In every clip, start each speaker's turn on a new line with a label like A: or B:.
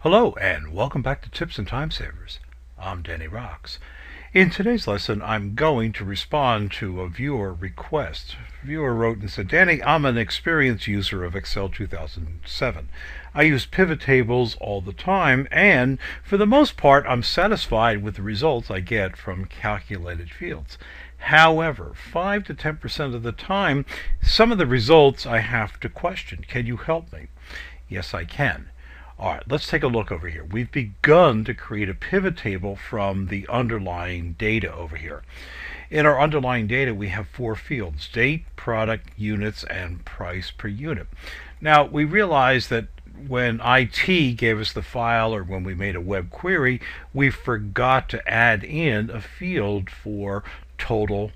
A: Hello and welcome back to Tips and Time Savers. I'm Danny Rocks. In today's lesson, I'm going to respond to a viewer request. A viewer wrote and said, Danny, I'm an experienced user of Excel 2007. I use pivot tables all the time, and for the most part, I'm satisfied with the results I get from calculated fields. However, 5 to 10% of the time, some of the results I have to question. Can you help me? Yes, I can. All right, let's take a look over here. We've begun to create a pivot table from the underlying data over here. In our underlying data, we have 4 fields: date, product, units, and price per unit. Now, we realize that when IT gave us the file or when we made a web query, we forgot to add in a field for total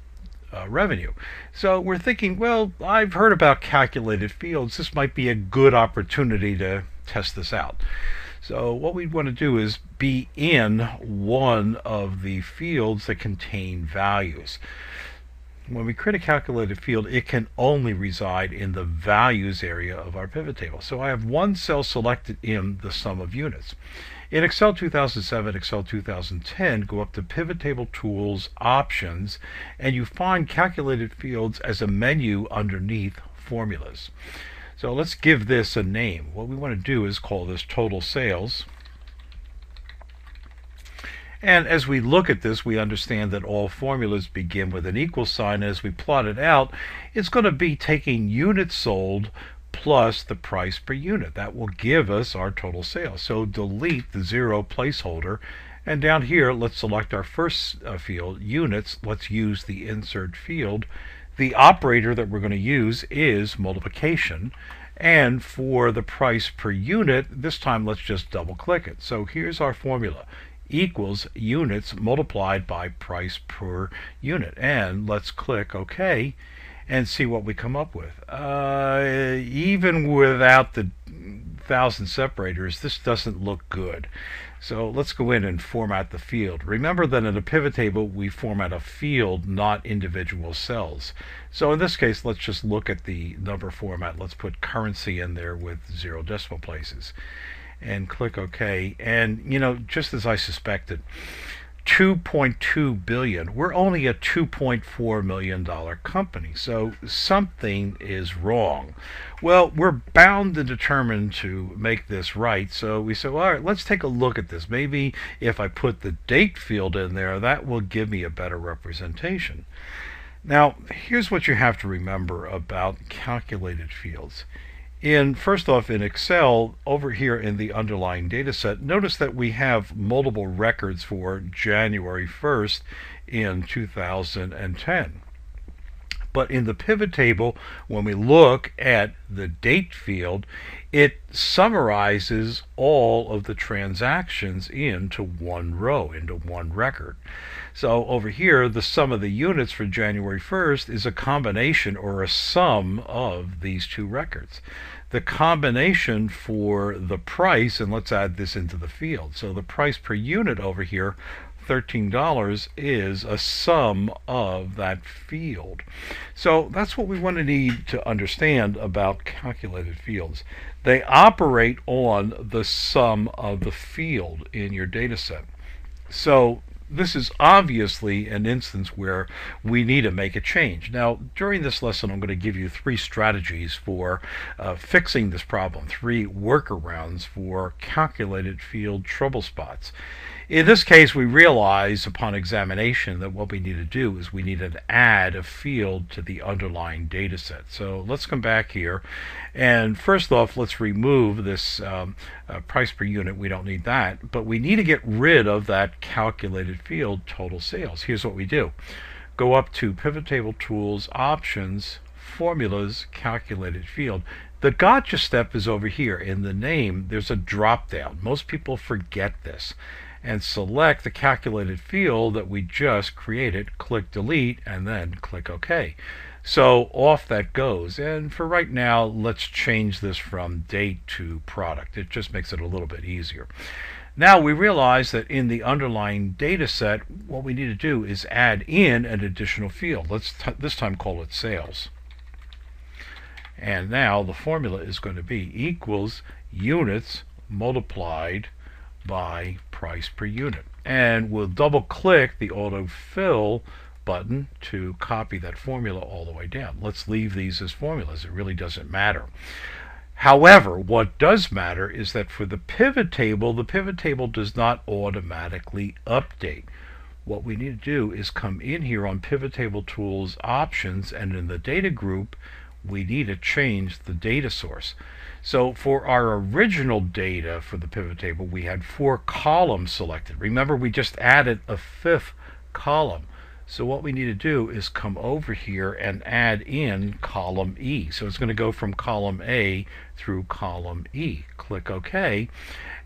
A: revenue. So we're thinking, well, I've heard about calculated fields. This might be a good opportunity to test this out. So what we want to do is be in one of the fields that contain values. When we create a calculated field, it can only reside in the values area of our pivot table. So I have one cell selected in the sum of units. In Excel 2007, Excel 2010, go up to Pivot Table Tools, Options, and you find calculated fields as a menu underneath Formulas. So let's give this a name. What we want to do is call this Total Sales. And as we look at this, we understand that all formulas begin with an equal sign. As we plot it out, it's going to be taking units sold plus the price per unit. That will give us our total sales. So delete the 0 placeholder, and down here let's select our first field, units. Let's use the insert field. The operator that we're going to use is multiplication, and for the price per unit, this time let's just double click it. So here's our formula: equals units multiplied by price per unit, and let's click OK and see what we come up with. Even without the 1,000 separators, this doesn't look good. So let's go in and format the field. Remember that in a pivot table, we format a field, not individual cells. So in this case, let's just look at the number format. Let's put currency in there with 0 decimal places and click OK. And just as I suspected, 2.2 billion. We're only a $2.4 million company, so something is wrong. Well, we're bound and determined to make this right, so we say, well, all right, let's take a look at this. Maybe if I put the date field in there, that will give me a better representation. Now, here's what you have to remember about calculated fields. First off, in Excel, over here in the underlying data set, notice that we have multiple records for January 1st in 2010. But in the pivot table, when we look at the date field, it summarizes all of the transactions into one row, into one record. So over here, the sum of the units for January 1st is a combination or a sum of these two records. The combination for the price, and let's add this into the field. So the price per unit over here, $13, is a sum of that field. So that's what we want to need to understand about calculated fields. They operate on the sum of the field in your data set. So this is obviously an instance where we need to make a change. Now, during this lesson, I'm going to give you 3 strategies for fixing this problem, 3 workarounds for calculated field trouble spots. In this case, we realize upon examination that what we need to do is we need to add a field to the underlying data set. So let's come back here, and first off, let's remove this price per unit. We don't need that, but we need to get rid of that calculated field, total sales. Here's what we do. Go up to Pivot Table Tools, Options, Formulas, Calculated Field. The gotcha step is over here. In the name, there's a drop down. Most people forget this. And select the calculated field that we just created, click delete, and then click OK. So off that goes. And for right now, let's change this from date to product. It just makes it a little bit easier. Now we realize that in the underlying data set, what we need to do is add in an additional field. Let's this time call it sales. And now the formula is going to be equals units multiplied by price per unit. And we'll double click the autofill button to copy that formula all the way down. Let's leave these as formulas. It really doesn't matter. However, what does matter is that for the pivot table, the pivot table does not automatically update. What we need to do is come in here on Pivot Table Tools Options, and in the data group we need to change the data source. So for our original data for the pivot table, we had 4 columns selected. Remember, we just added a 5th column. So what we need to do is come over here and add in column E. So it's going to go from column A through column E. Click OK.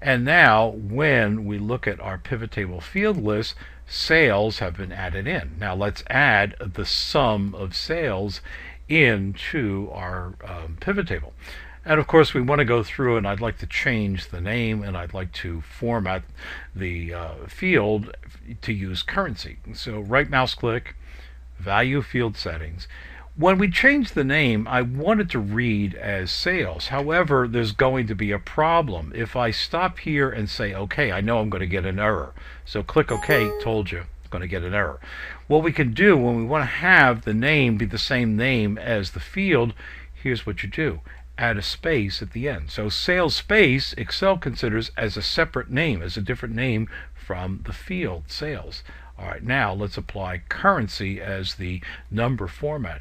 A: And now when we look at our pivot table field list, sales have been added in. Now let's add the sum of sales into our pivot table. And of course we want to go through, and I'd like to change the name, and I'd like to format the field to use currency. So right mouse click, value field settings. When we change the name, I want it to read as sales. However, there's going to be a problem. If I stop here and say OK, I know I'm going to get an error. So click OK, told you, going to get an error. What we can do when we want to have the name be the same name as the field, here's what you do. Add a space at the end. So sales space, Excel considers as a separate name, as a different name from the field sales. All right, now let's apply currency as the number format.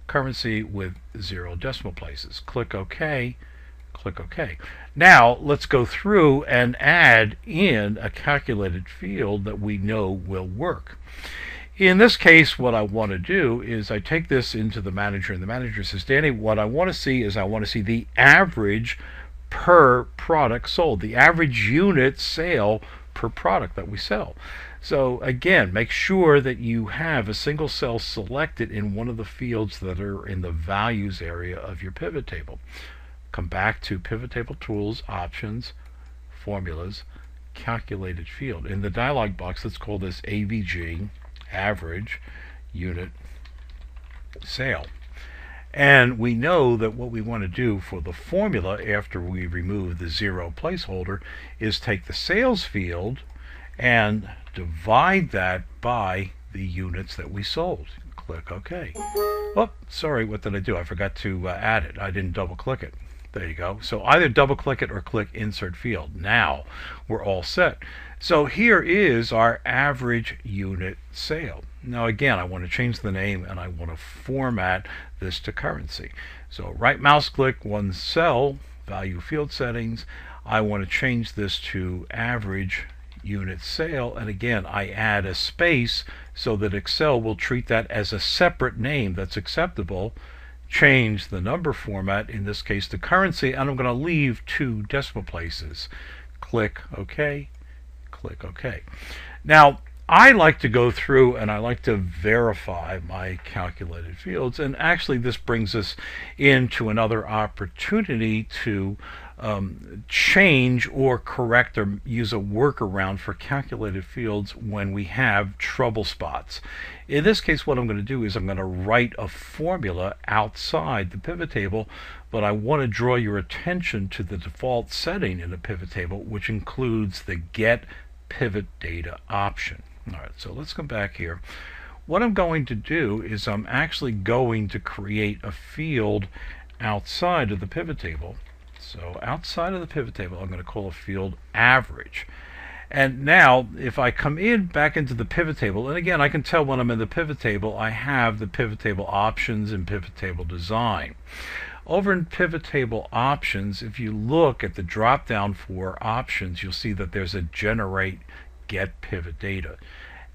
A: Currency with 0 decimal places. Click OK. Click OK. Now let's go through and add in a calculated field that we know will work. In this case, what I want to do is I take this into the manager, and the manager says, Danny, what I want to see is I want to see the average per product sold, the average unit sale per product that we sell. So again, make sure that you have a single cell selected in one of the fields that are in the values area of your pivot table. Come back to Pivot Table Tools, Options, Formulas, Calculated Field. In the dialog box, let's call this AVG, average unit sale. And we know that what we want to do for the formula after we remove the 0 placeholder is take the sales field and divide that by the units that we sold. Click OK. Oh, sorry, what did I do? I forgot to add it. I didn't double click it. There you go. So either double click it or click Insert Field. Now we're all set. So here is our average unit sale. Now again, I want to change the name and I want to format this to currency. So right mouse click, one cell, value field settings. I want to change this to average unit sale, and again I add a space so that Excel will treat that as a separate name that's acceptable. Change the number format, in this case to currency, and I'm going to leave 2 decimal places. Click OK. Click OK. Now I like to go through and I like to verify my calculated fields, and actually this brings us into another opportunity to change or correct or use a workaround for calculated fields when we have trouble spots. In this case, what I'm going to do is I'm going to write a formula outside the pivot table, but I want to draw your attention to the default setting in the pivot table, which includes the Get Pivot Data option. All right, so let's come back here. What I'm going to do is I'm actually going to create a field outside of the pivot table. So outside of the pivot table, I'm going to call a field average. And now if I come in back into the pivot table, and again I can tell when I'm in the pivot table I have the pivot table options and pivot table design. Over in pivot table options, if you look at the drop down for options, you'll see that there's a generate get pivot data.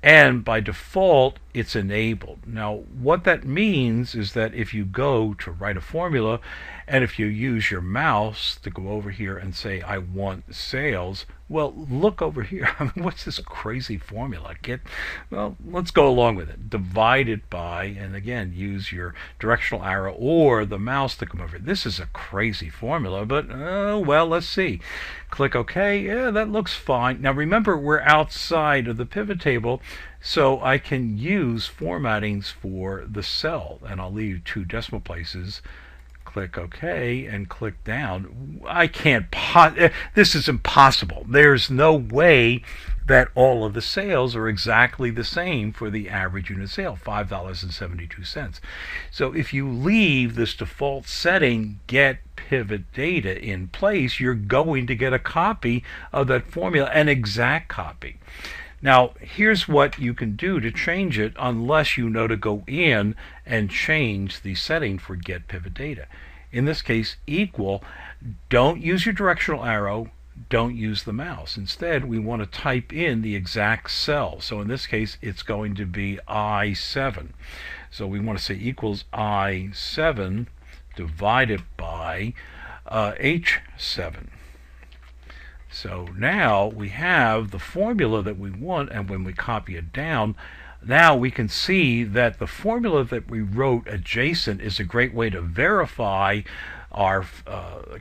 A: And by default, it's enabled. Now, what that means is that if you go to write a formula, and if you use your mouse to go over here and say, I want sales, well, look over here. I mean, what's this crazy formula? Well, let's go along with it. Divide it by, and again, use your directional arrow or the mouse to come over. This is a crazy formula, but, well, let's see. Click OK. Yeah, that looks fine. Now, remember, we're outside of the pivot table, so I can use formattings for the cell, and I'll leave 2 decimal places. click OK and click down. I can't, this is impossible. There's no way that all of the sales are exactly the same for the average unit sale, $5.72. So if you leave this default setting, get pivot data, in place, you're going to get a copy of that formula, an exact copy. Now, here's what you can do to change it unless you know to go in and change the setting for get pivot data. In this case, equal, don't use your directional arrow, don't use the mouse. Instead, we want to type in the exact cell. So in this case, it's going to be I7. So we want to say equals I7 divided by H7. So now we have the formula that we want, and when we copy it down, now we can see that the formula that we wrote adjacent is a great way to verify our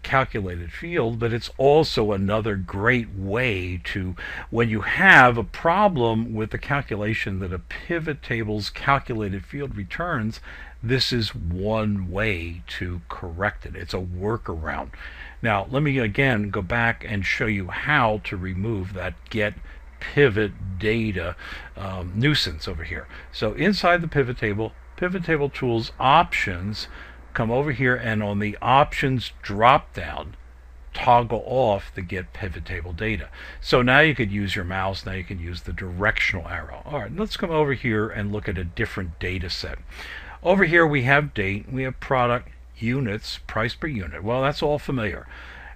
A: calculated field, but it's also another great way to, when you have a problem with the calculation that a pivot table's calculated field returns, this is one way to correct it. It's a workaround. Now let me again go back and show you how to remove that get pivot data nuisance over here. So inside the pivot table tools options, come over here and on the options drop down, toggle off the get pivot table data. So now you could use your mouse, now you can use the directional arrow. Alright, let's come over here and look at a different data set. Over here we have date, we have product, units, price per unit. Well, that's all familiar.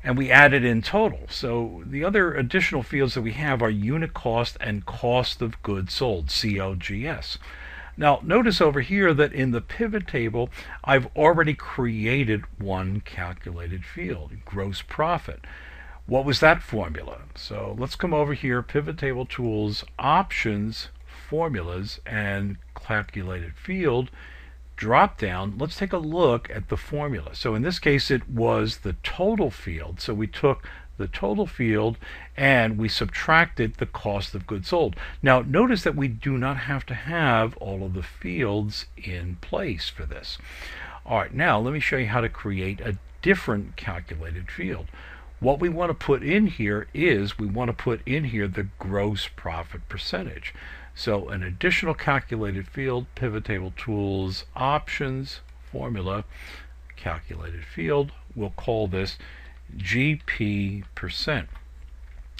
A: And we added in total. So the other additional fields that we have are unit cost and cost of goods sold, COGS. Now notice over here that in the pivot table I've already created one calculated field, gross profit. What was that formula? So let's come over here, pivot table tools, options, formulas, and calculated field. Drop down, let's take a look at the formula. So in this case it was the total field. So we took the total field and we subtracted the cost of goods sold. Now notice that we do not have to have all of the fields in place for this. Alright, now let me show you how to create a different calculated field. What we want to put in here is we want to put in here the gross profit percentage. So an additional calculated field, pivot table tools, options, formula, calculated field. We'll call this GP%.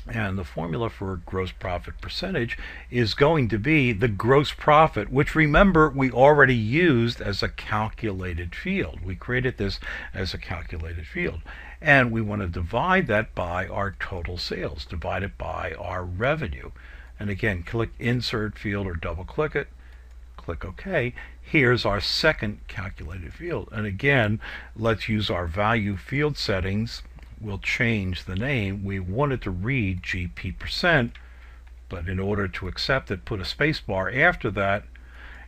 A: And the formula for gross profit percentage is going to be the gross profit, which remember we already used as a calculated field. We created this as a calculated field. And we want to divide that by our total sales, divide it by our revenue. And again, click insert field or double click it, click OK. Here's our second calculated field. And again, let's use our value field settings. We'll change the name. We want it to read GP%, but in order to accept it, put a space bar after that.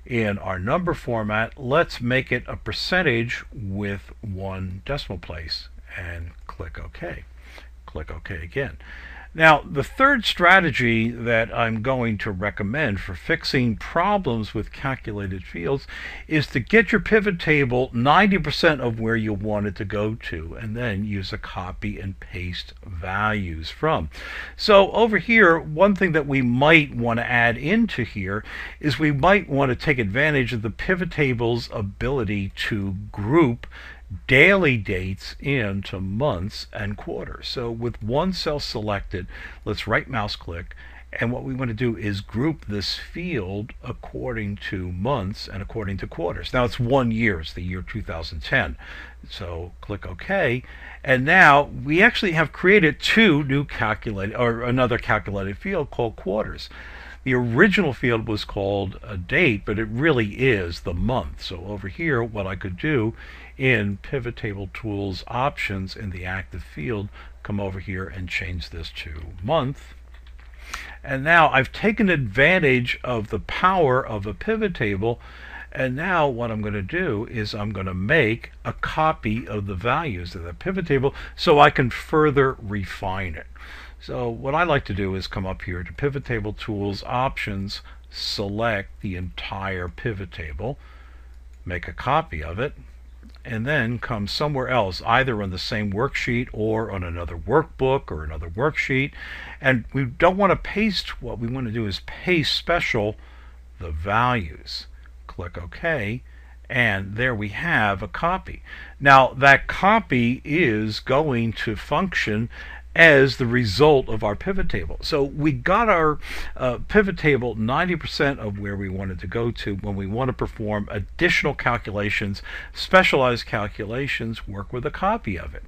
A: In our number format, let's make it a percentage with one decimal place and click OK. Click OK again. Now, the third strategy that I'm going to recommend for fixing problems with calculated fields is to get your pivot table 90% of where you want it to go to, and then use a copy and paste values from. So over here, one thing that we might want to add into here is we might want to take advantage of the pivot table's ability to group daily dates into months and quarters. So with one cell selected, let's right mouse click, and what we want to do is group this field according to months and according to quarters. Now it's 1 year, it's the year 2010. So click OK, and now we actually have created two new calculated, or another calculated field called quarters. The original field was called a date, but it really is the month. So over here, what I could do in pivot table tools options in the active field, come over here and change this to month. And now I've taken advantage of the power of a pivot table, and now what I'm going to do is I'm going to make a copy of the values of the pivot table so I can further refine it. So what I like to do is come up here to pivot table tools options, select the entire pivot table, make a copy of it. and then come somewhere else, either on the same worksheet or on another workbook or another worksheet. And we don't want to paste. What we want to do is paste special the values. Click OK, and there we have a copy. Now that copy is going to function as the result of our pivot table. So we got our pivot table 90% of where we wanted to go to. When we want to perform additional calculations, specialized calculations, work with a copy of it.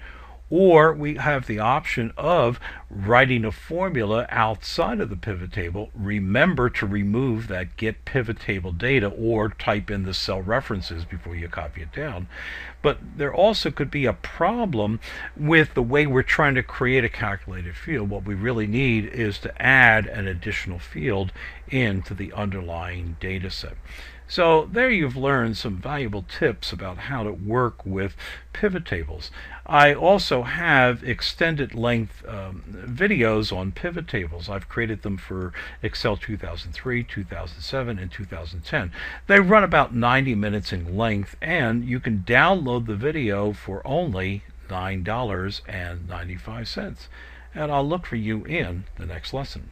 A: Or we have the option of writing a formula outside of the pivot table. Remember to remove that get pivot table data or type in the cell references before you copy it down. But there also could be a problem with the way we're trying to create a calculated field. What we really need is to add an additional field into the underlying data set. So there you've learned some valuable tips about how to work with pivot tables. I also have extended length videos on pivot tables. I've created them for Excel 2003, 2007, and 2010. They run about 90 minutes in length, and you can download the video for only $9.95. And I'll look for you in the next lesson.